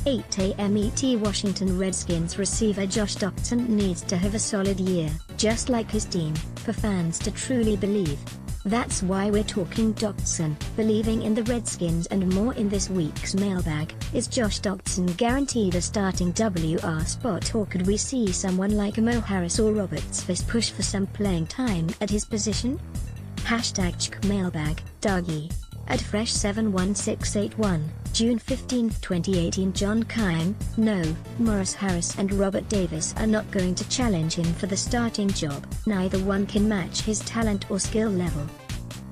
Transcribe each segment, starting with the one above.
8 a.m. ETWashington Redskins receiver Josh Doctson needs to have a solid year, just like his team, for fans to truly believe. That's why we're talking Doctson, believing in the Redskins and more in this week's mailbag. Is Josh Doctson guaranteed a starting WR spot, or could we see someone like Mo Harris or Robert Smith push for some playing time at his position? #ChkMailbag, Dougie. @Fresh71681, June 15, 2018. John Keim: No, Morris Harris and Robert Davis are not going to challenge him for the starting job. Neither one can match his talent or skill level.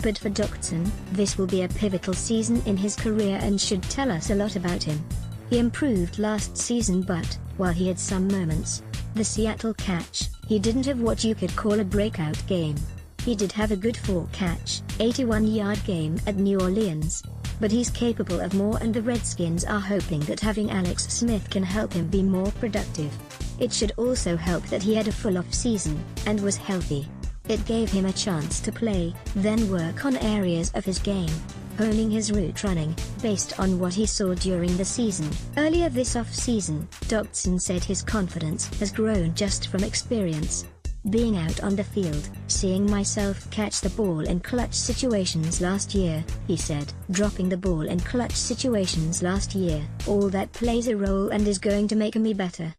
But for Doctson, this will be a pivotal season in his career and should tell us a lot about him. He improved last season, but, while he had some moments, the Seattle catch, he didn't have what you could call a breakout game. He did have a good 4-catch, 81-yard game at New Orleans. But he's capable of more, and the Redskins are hoping that having Alex Smith can help him be more productive. It should also help that he had a full off-season, and was healthy. It gave him a chance to play, then work on areas of his game, honing his route running, based on what he saw during the season. Earlier this off-season, Doctson said his confidence has grown just from experience. Being out on the field, seeing myself catch the ball in clutch situations last year, he said. Dropping the ball in clutch situations last year, all that plays a role and is going to make me better.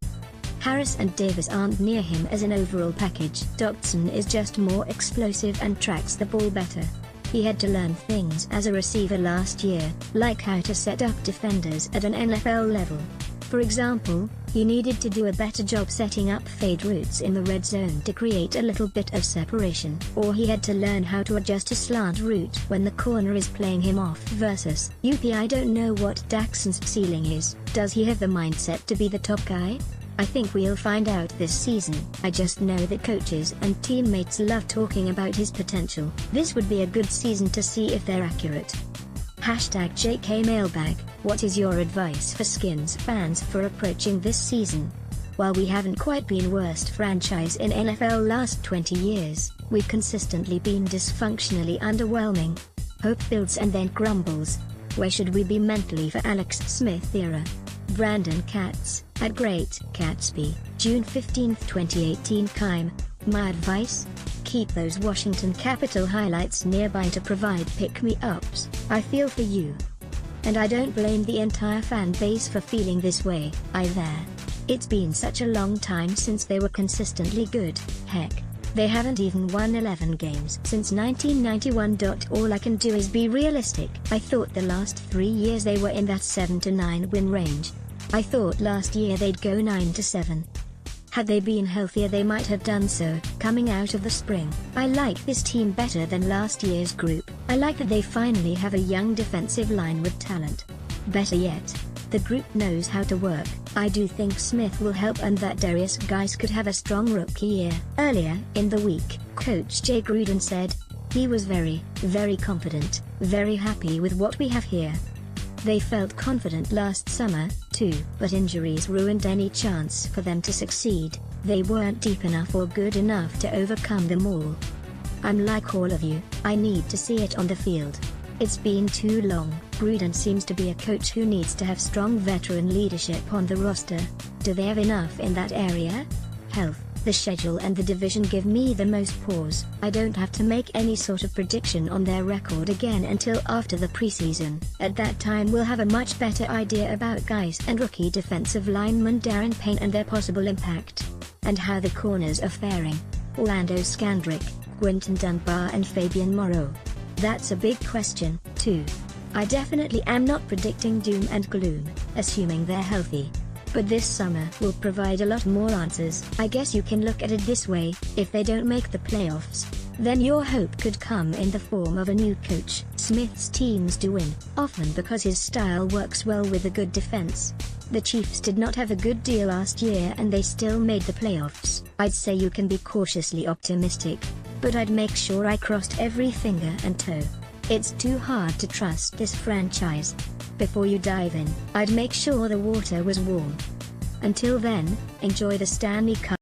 Harris and Davis aren't near him as an overall package. Doctson is just more explosive and tracks the ball better. He had to learn things as a receiver last year, like how to set up defenders at an NFL level. For example, he needed to do a better job setting up fade routes in the red zone to create a little bit of separation, or he had to learn how to adjust a slant route when the corner is playing him off versus UP. I don't know what Doctson's ceiling is. Does he have the mindset to be the top guy? I think we'll find out this season. I just know that coaches and teammates love talking about his potential. This would be a good season to see if they're accurate. #JKMailbag, what is your advice for Skins fans for approaching this season? While we haven't quite been worst franchise in NFL last 20 years, we've consistently been dysfunctionally underwhelming. Hope builds and then crumbles. Where should we be mentally for Alex Smith era? Brandon Katz, @GreatCatsby, June 15, 2018. Keim: My advice? Keep those Washington Capitol highlights nearby to provide pick-me-ups. I feel for you. And I don't blame the entire fan base for feeling this way, either. It's been such a long time since they were consistently good. Heck, they haven't even won 11 games since 1991. All I can do is be realistic. I thought the last 3 years they were in that 7 to 9 win range. I thought last year they'd go 9 to 7. Had they been healthier they might have done so. Coming out of the spring, I like this team better than last year's group. I like that they finally have a young defensive line with talent. Better yet, the group knows how to work. I do think Smith will help and that Darius Guice could have a strong rookie year. Earlier in the week, Coach Jay Gruden said, he was very, very confident, very happy with what we have here. They felt confident last summer, too, but injuries ruined any chance for them to succeed. They weren't deep enough or good enough to overcome them all. I'm like all of you, I need to see it on the field. It's been too long. Gruden seems to be a coach who needs to have strong veteran leadership on the roster. Do they have enough in that area? Health, the schedule and the division give me the most pause. I don't have to make any sort of prediction on their record again until after the preseason. At that time we'll have a much better idea about Guice and rookie defensive lineman Darren Payne and their possible impact. And how the corners are faring. Orlando Scandrick, Quinton Dunbar and Fabian Moreau. That's a big question, too. I definitely am not predicting doom and gloom, assuming they're healthy. But this summer will provide a lot more answers. I guess you can look at it this way: if they don't make the playoffs, then your hope could come in the form of a new coach. Smith's teams do win, often because his style works well with a good defense. The Chiefs did not have a good deal last year and they still made the playoffs. I'd say you can be cautiously optimistic, but I'd make sure I crossed every finger and toe. It's too hard to trust this franchise. Before you dive in, I'd make sure the water was warm. Until then, enjoy the Stanley Cup.